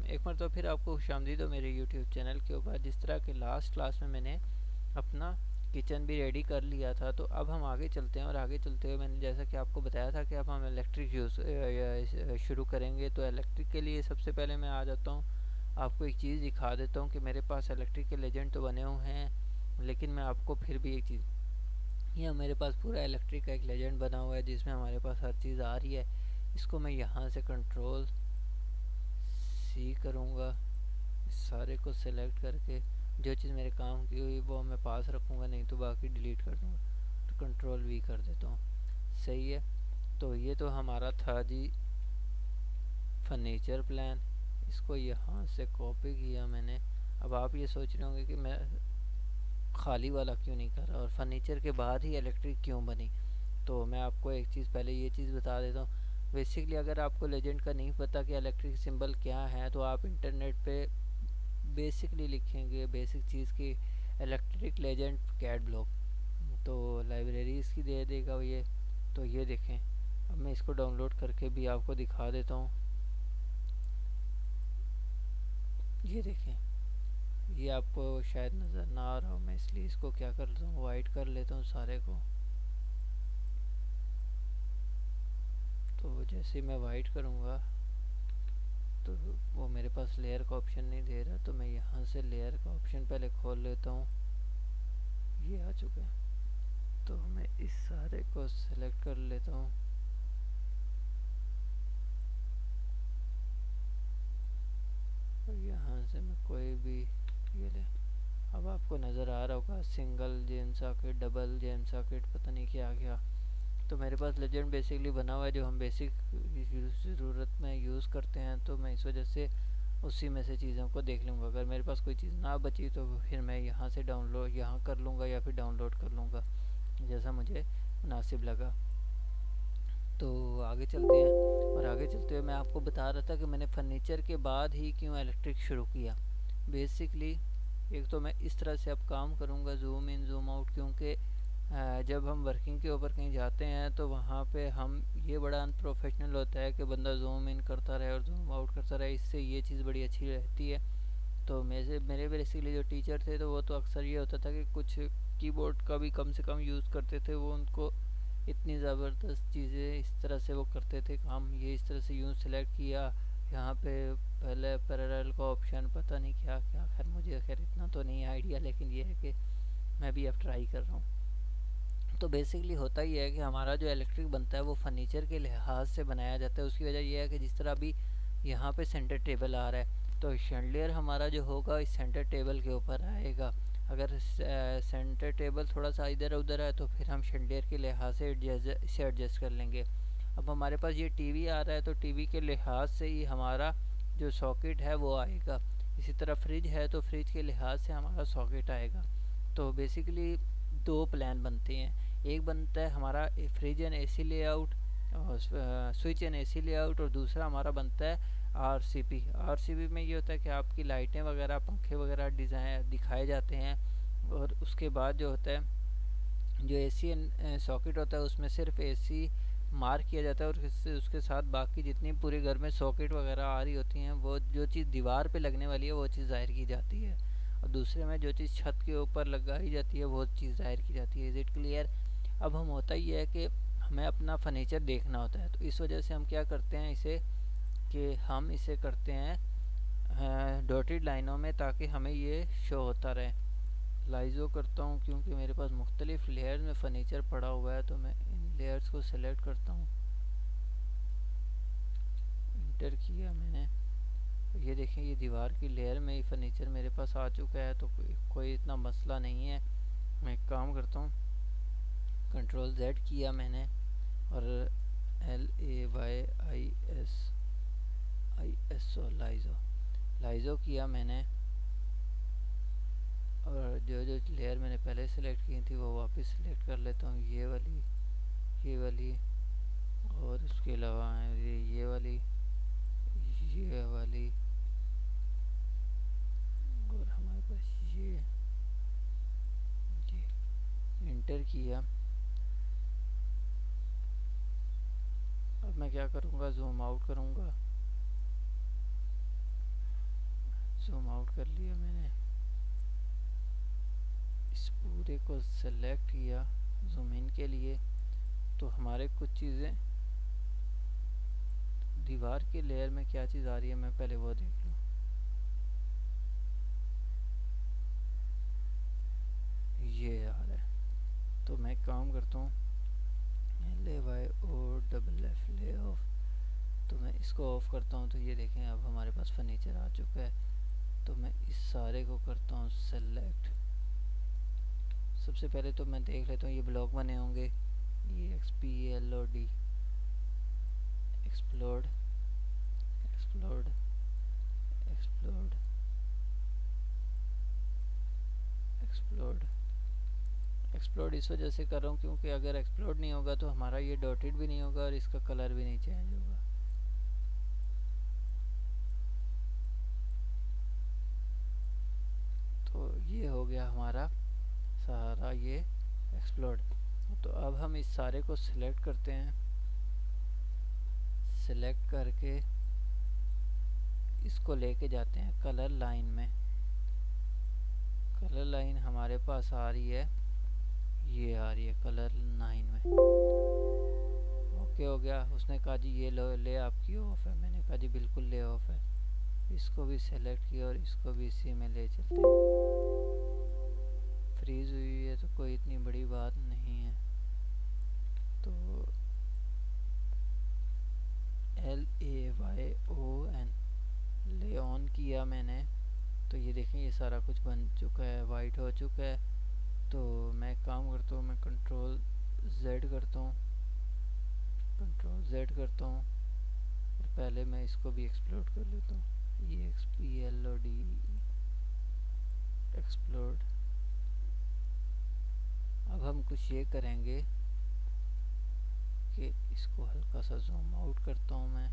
एक बार तो फिर आपको खुशामदीद हो मेरे यूट्यूब चैनल के ऊपर। जिस तरह के लास्ट क्लास में मैंने अपना किचन भी रेडी कर लिया था, तो अब हम आगे चलते हैं। और आगे चलते हुए मैंने जैसा कि आपको बताया था कि अब हम इलेक्ट्रिक यूज़ शुरू करेंगे। तो इलेक्ट्रिक के लिए सबसे पहले मैं आ जाता हूँ, आपको एक चीज़ दिखा देता हूँ कि मेरे पास इलेक्ट्रिक के लेजेंड तो बने हुए हैं, लेकिन मैं आपको फिर भी एक चीज़, यह मेरे पास पूरा इलेक्ट्रिक का एक लेजेंड बना हुआ है जिसमें हमारे पास हर चीज़ आ रही है। इसको मैं यहाँ से कंट्रोल सी करूँगा, सारे को सिलेक्ट करके जो चीज़ मेरे काम की हुई वो मैं पास रखूँगा, नहीं तो बाकी डिलीट कर दूँगा। तो कंट्रोल वी कर देता हूँ, सही है। तो ये तो हमारा था जी फर्नीचर प्लान, इसको यहाँ से कॉपी किया मैंने। अब आप ये सोच रहे होंगे कि मैं खाली वाला क्यों नहीं कर रहा और फर्नीचर के बाद ही इलेक्ट्रिक क्यों बनी। तो मैं आपको एक चीज़ पहले ये चीज़ बता देता हूँ। बेसिकली अगर आपको लेजेंड का नहीं पता कि इलेक्ट्रिक सिंबल क्या है, तो आप इंटरनेट पे बेसिकली लिखेंगे बेसिक चीज़ की इलेक्ट्रिक लेजेंड कैट ब्लॉक, तो लाइब्रेरी इसकी दे देगा ये। तो ये देखें, अब मैं इसको डाउनलोड करके भी आपको दिखा देता हूँ। ये देखें, ये आपको शायद नज़र ना आ रहा हो, मैं इसलिए इसको क्या करता हूँ, वाइट कर लेता हूँ सारे को। तो जैसे मैं वाइट करूँगा तो वो मेरे पास लेयर का ऑप्शन नहीं दे रहा, तो मैं यहाँ से लेयर का ऑप्शन पहले खोल लेता हूँ। ये आ चुका है, तो मैं इस सारे को सेलेक्ट कर लेता हूँ। और यहाँ से मैं कोई भी, ये ले, अब आपको नज़र आ रहा होगा सिंगल जेन सॉकेट, डबल जेन सॉकेट, पता नहीं क्या क्या। तो मेरे पास लेजेंड बेसिकली बना हुआ है जो हम बेसिक ज़रूरत में यूज़ करते हैं, तो मैं इस वजह से उसी में से चीज़ों को देख लूँगा। अगर मेरे पास कोई चीज़ ना बची तो फिर मैं यहाँ से डाउनलोड यहाँ कर लूँगा या फिर डाउनलोड कर लूँगा, जैसा मुझे मुनासिब लगा। तो आगे चलते हैं। और आगे चलते हुए मैं आपको बता रहा था कि मैंने फर्नीचर के बाद ही क्यों इलेक्ट्रिक शुरू किया। बेसिकली एक तो मैं इस तरह से अब काम करूँगा, जूम इन जूम आउट, क्योंकि जब हम वर्किंग के ऊपर कहीं जाते हैं तो वहाँ पे हम, ये बड़ा अनप्रोफेशनल होता है कि बंदा जूम इन करता रहे और जूम आउट करता रहे। इससे ये चीज़ बड़ी अच्छी रहती है। तो मेरे बेसिकली जो टीचर थे तो वो तो अक्सर ये होता था कि कुछ कीबोर्ड का भी कम से कम यूज़ करते थे। वो उनको इतनी ज़बरदस्त चीज़ें इस तरह से वो करते थे काम, ये इस तरह से यूँ सेलेक्ट किया, यहाँ पे पहले पैरेलल का ऑप्शन, पता नहीं क्या क्या। खैर मुझे इतना तो नहीं आइडिया, लेकिन ये है कि मैं भी अब ट्राई कर रहा हूँ। तो बेसिकली होता ही है कि हमारा जो इलेक्ट्रिक बनता है वो फर्नीचर के लिहाज से बनाया जाता है। उसकी वजह यह है कि जिस तरह अभी यहाँ पे सेंटर टेबल आ रहा है, तो शैंडलियर हमारा जो होगा इस सेंटर टेबल के ऊपर आएगा। अगर सेंटर टेबल थोड़ा सा इधर उधर है तो फिर हम शैंडलियर के लिहाज से इसे एडजस्ट कर लेंगे। अब हमारे पास ये टीवी आ रहा है तो टीवी के लिहाज से ही हमारा जो सॉकेट है वो आएगा। इसी तरह फ्रिज है तो फ्रिज के लिहाज से हमारा सॉकेट आएगा। तो बेसिकली दो प्लान बनते हैं। एक बनता है हमारा fridge and AC layout, switch and AC layout, और दूसरा हमारा बनता है आरसीपी। आरसीपी में ये होता है कि आपकी लाइटें वगैरह, पंखे वगैरह डिज़ाइन दिखाए जाते हैं। और उसके बाद जो होता है, जो एसी सॉकेट होता है उसमें सिर्फ एसी मार्क किया जाता है, और उसके साथ बाकी जितनी पूरे घर में सॉकेट वगैरह आ रही होती हैं, वो जो चीज़ दीवार पे लगने वाली है वो चीज़ ज़ाहिर की जाती है, और दूसरे में जो चीज़ छत के ऊपर लगाई जाती है वो चीज़ ज़ाहिर की जाती है। Is it clear? अब हम होता ही है कि हमें अपना फर्नीचर देखना होता है, तो इस वजह से हम क्या करते हैं इसे, कि हम इसे करते हैं डॉटेड लाइनों में, ताकि हमें ये शो होता रहे। लाइजो करता हूँ क्योंकि मेरे पास मुख्तलिफ लेयर्स में फ़र्नीचर पड़ा हुआ है, तो मैं इन लेयर्स को सिलेक्ट करता हूँ। इंटर किया मैंने, ये देखें ये दीवार की लेयर में ही फ़र्नीचर मेरे पास आ चुका है, तो कोई इतना मसला नहीं है। मैं एक काम करता हूँ, कंट्रोल जेड किया मैंने, और LAYISO लाइजो किया मैंने, और जो जो लेयर मैंने पहले सेलेक्ट की थी वो वापस सेलेक्ट कर लेता हूँ। ये वाली, और उसके अलावा ये वाली, और हमारे पास ये इंटर किया। अब मैं क्या करूँगा, जूम आउट करूँगा, जूम आउट कर लिया मैंने, इस पूरे को सेलेक्ट किया जूम इन के लिए। तो हमारे कुछ चीज़ें दीवार के लेयर में क्या चीज़ आ रही है मैं पहले वो देख लूँ। ये आ रहा है, तो मैं काम करता हूँ LAYO ले ऑफ, तो मैं इसको ऑफ करता हूँ। तो ये देखें अब हमारे पास फर्नीचर आ चुका है। तो मैं इस सारे को करता हूँ सेलेक्ट। सबसे पहले तो मैं देख लेता हूँ ये ब्लॉक बने होंगे, ये XPLOD explode explode explode explode explode इस वजह से कर रहा हूँ क्योंकि अगर एक्सप्लोड नहीं होगा तो हमारा ये डॉटेड भी नहीं होगा और इसका कलर भी नहीं चेंज होगा। तो ये हो गया हमारा सारा ये एक्सप्लोड। तो अब हम इस सारे को सिलेक्ट करते हैं, सिलेक्ट करके इसको लेके जाते हैं कलर लाइन में। कलर लाइन हमारे पास आ रही है, ये आ रही है कलर लाइन में। ओके हो गया। उसने कहा जी ये ले आपकी ऑफ है, मैंने कहा जी बिल्कुल ले ऑफ है। इसको भी सेलेक्ट किया और इसको भी इसी में ले चलते हैं। फ्रीज हुई है तो कोई इतनी बड़ी बात नहीं है। तो LAYON ले ऑन किया मैंने, तो ये देखें ये सारा कुछ बन चुका है, वाइट हो चुका है। तो मैं काम करता हूँ, मैं कंट्रोल Z करता हूँ, कंट्रोल Z करता हूँ और पहले मैं इसको भी एक्सप्लोड कर लेता हूँ। ये XPLOD एक्सप्लोड। अब हम कुछ ये करेंगे कि इसको हल्का सा जूम आउट करता हूँ मैं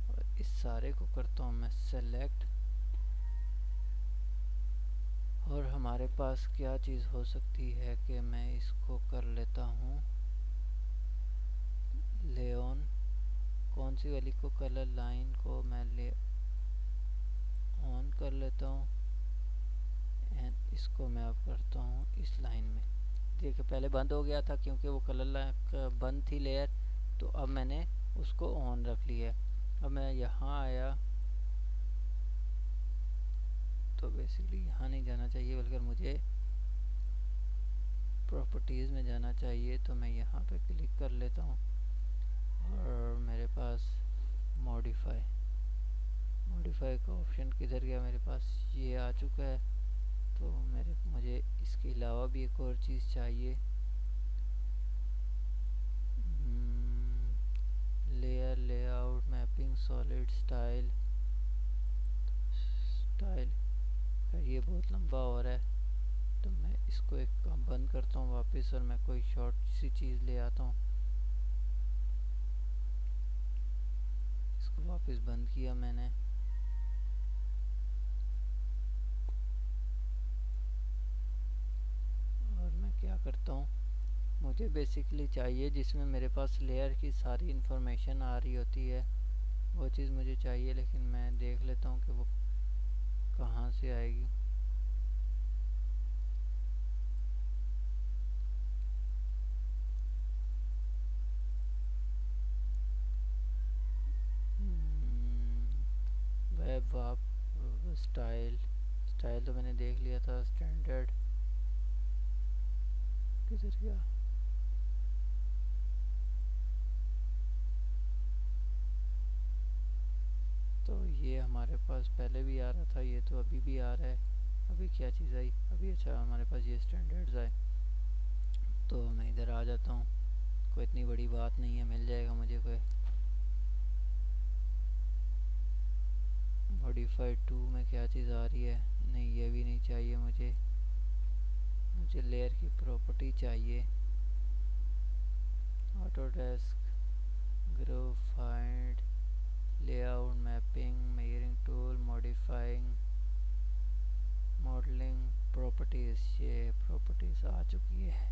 और इस सारे को करता हूँ मैं सेलेक्ट। और हमारे पास क्या चीज़ हो सकती है कि मैं इसको कर लेता हूँ लेऑन, कौन सी वाली को, कलर लाइन को मैं ले ऑन कर लेता हूँ एंड इसको मैं अब करता हूँ इस लाइन में। देखिए पहले बंद हो गया था क्योंकि वो कलर लाइन बंद थी लेयर, तो अब मैंने उसको ऑन रख लिया। अब मैं यहाँ आया तो बेसिकली यहाँ नहीं जाना चाहिए बल्कि मुझे प्रॉपर्टीज़ में जाना चाहिए। तो मैं यहाँ पे क्लिक कर लेता हूँ और मेरे पास मॉडिफाई का ऑप्शन किधर गया, मेरे पास ये आ चुका है। तो मुझे इसके अलावा भी एक और चीज़ चाहिए, layer layout mapping solid style का ये बहुत लंबा हो रहा है। तो मैं इसको एक बंद करता हूँ वापस और मैं कोई शॉर्ट सी चीज़ ले आता हूँ। इसको वापस बंद किया मैंने। और मैं क्या करता हूँ, मुझे बेसिकली चाहिए जिसमें मेरे पास लेयर की सारी इन्फॉर्मेशन आ रही होती है, वो चीज़ मुझे चाहिए। लेकिन मैं देख लेता हूँ कि वो कहाँ से आएगी। वेब आप स्टाइल तो मैंने देख लिया था, स्टैंडर्ड किधर गया। तो ये हमारे पास पहले भी आ रहा था, ये तो अभी भी आ रहा है। अभी क्या चीज़ आई अभी, अच्छा हमारे पास ये स्टैंडर्ड्स आए। तो मैं इधर आ जाता हूँ, कोई इतनी बड़ी बात नहीं है, मिल जाएगा मुझे कोई। मॉडिफाई 2 में क्या चीज़ आ रही है, नहीं ये भी नहीं चाहिए मुझे लेयर की प्रॉपर्टी चाहिए। Autodesk graphite layout mapping layering tool modifying modelling properties, ये प्रॉपर्टीज़ आ चुकी है,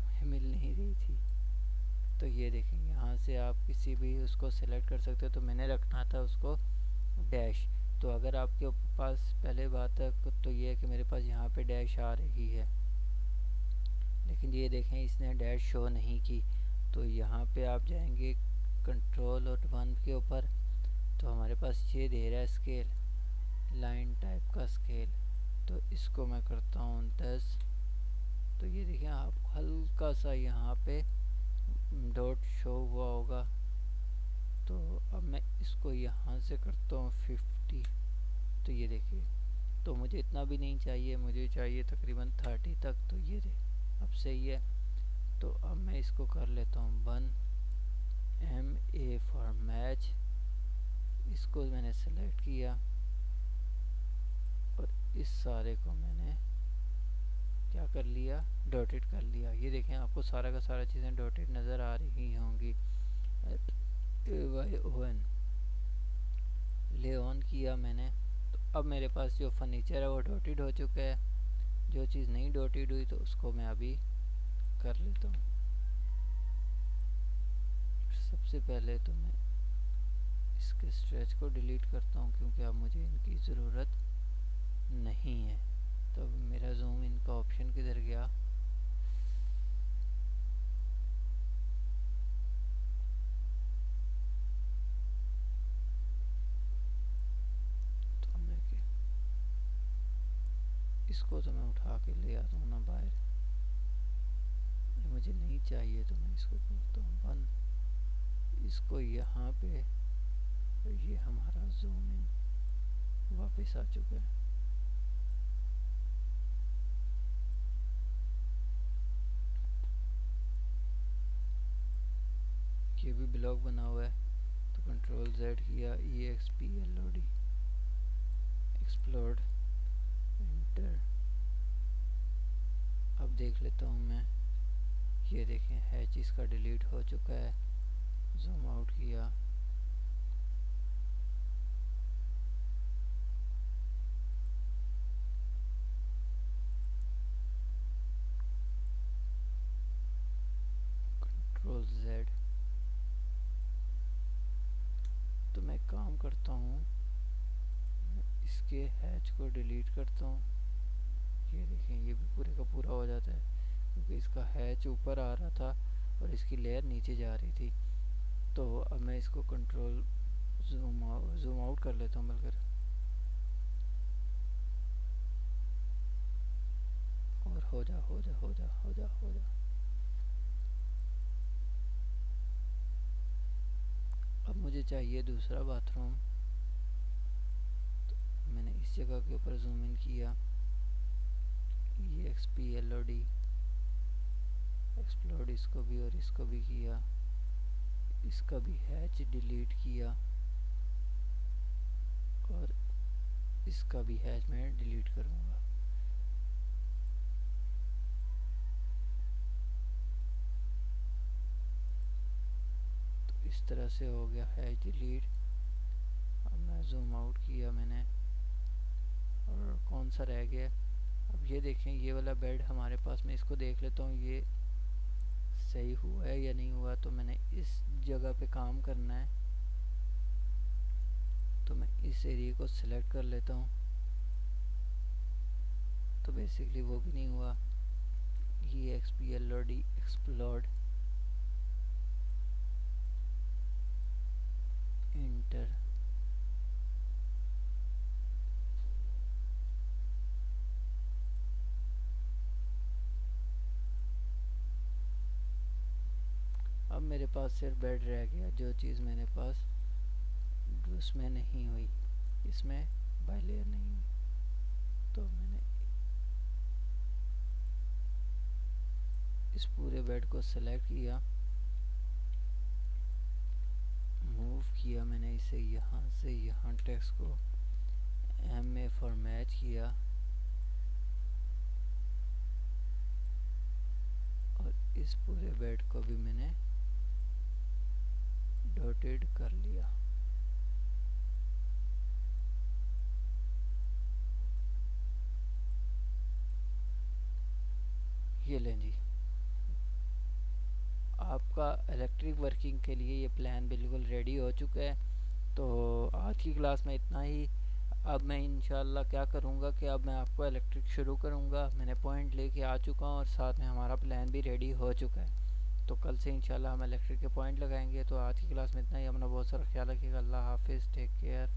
मुझे मिल नहीं रही थी। तो ये देखें यहाँ से आप किसी भी उसको सिलेक्ट कर सकते हो। तो मैंने रखना था उसको डैश, तो अगर आपके पास पहले बात है तो ये है कि मेरे पास यहाँ पे डैश आ रही है, लेकिन ये देखें इसने डैश शो नहीं की। तो यहाँ पे आप जाएंगे कंट्रोल और 1 के ऊपर, तो हमारे पास ये दे रहा है स्केल, लाइन टाइप का स्केल। तो इसको मैं करता हूँ 10। तो ये देखिए आप हल्का सा यहाँ पे डॉट शो हुआ होगा। तो अब मैं इसको यहाँ से करता हूँ 50। तो ये देखिए, तो मुझे इतना भी नहीं चाहिए, मुझे चाहिए तकरीबन 30 तक। तो ये दे अब सही है। तो अब मैं इसको कर लेता हूँ 1 MA फॉर मैच। इसको मैंने सेलेक्ट किया और इस सारे को मैंने क्या कर लिया, डॉटेड कर लिया। ये देखें आपको सारा का सारा चीज़ें डॉटेड नज़र आ रही होंगी। AYON ले ऑन किया मैंने। तो अब मेरे पास जो फर्नीचर है वो डॉटेड हो चुका है। जो चीज़ नहीं डॉटेड हुई तो उसको मैं अभी कर लेता हूँ। सबसे पहले तो मैं इसके स्ट्रेच को डिलीट करता हूँ क्योंकि अब मुझे इनकी ज़रूरत नहीं है। तो मेरा जूम इन का ऑप्शन किधर गया? तो मैं इसको तो मैं उठा के ले आता हूँ ना बाहर, ये मुझे नहीं चाहिए। तो मैं इसको करता हूँ 1। इसको यहाँ पे, ये हमारा जूम इन वापस आ चुका है। ये भी ब्लॉक बना हुआ है। तो कंट्रोल Z किया, EXPLOD एक्सप्लोड, इंटर। अब देख लेता हूँ मैं। ये देखें हैच इसका डिलीट हो चुका है। जूम आउट किया, कंट्रोल Z। तो मैं काम करता हूँ, इसके हैच को डिलीट करता हूँ। ये देखें ये भी पूरे का पूरा हो जाता है क्योंकि इसका हैच ऊपर आ रहा था और इसकी लेयर नीचे जा रही थी। तो अब मैं इसको कंट्रोल जूम आउट कर लेता हूँ बल्कि, और हो जा हो जा हो जा हो जा हो जा। अब मुझे चाहिए दूसरा बाथरूम। तो मैंने इस जगह के ऊपर जूम इन किया, EXPLOD एक्सप्लोड, इसको भी और इसको भी किया। इसका भी हैच डिलीट किया और इसका भी हैच मैं डिलीट करूँगा। तो इस तरह से हो गया हैच डिलीट। अब मैं जूम आउट किया मैंने, और कौन सा रह गया? अब ये देखें ये वाला बेड हमारे पास, मैं इसको देख लेता हूँ ये सही हुआ है या नहीं हुआ। तो मैंने इस जगह पे काम करना है। तो मैं इस एरिया को सिलेक्ट कर लेता हूँ। तो बेसिकली वो भी नहीं हुआ। EXPLOD explode, inter. अब मेरे पास सिर्फ बेड रह गया, जो चीज़ मेरे पास उसमें नहीं हुई, इसमें बाय लेयर नहीं हुई। तो मैंने इस पूरे बेड को सिलेक्ट किया, मूव किया मैंने इसे यहाँ से यहाँ, टेक्स्ट को MA फॉर मैच किया और इस पूरे बेड को भी मैंने डॉटेड कर लिया। ये लें जी, आपका इलेक्ट्रिक वर्किंग के लिए ये प्लान बिल्कुल रेडी हो चुका है। तो आज की क्लास में इतना ही। अब मैं इंशाल्लाह क्या करूँगा कि अब मैं आपको इलेक्ट्रिक शुरू करूँगा। मैंने पॉइंट लेके आ चुका हूँ और साथ में हमारा प्लान भी रेडी हो चुका है। तो कल से इंशाल्लाह हम इलेक्ट्रिक के पॉइंट लगाएंगे। तो आज की क्लास में इतना ही। अपना बहुत सारा ख्याल रखिएगा। अल्लाह हाफिज़, टेक केयर।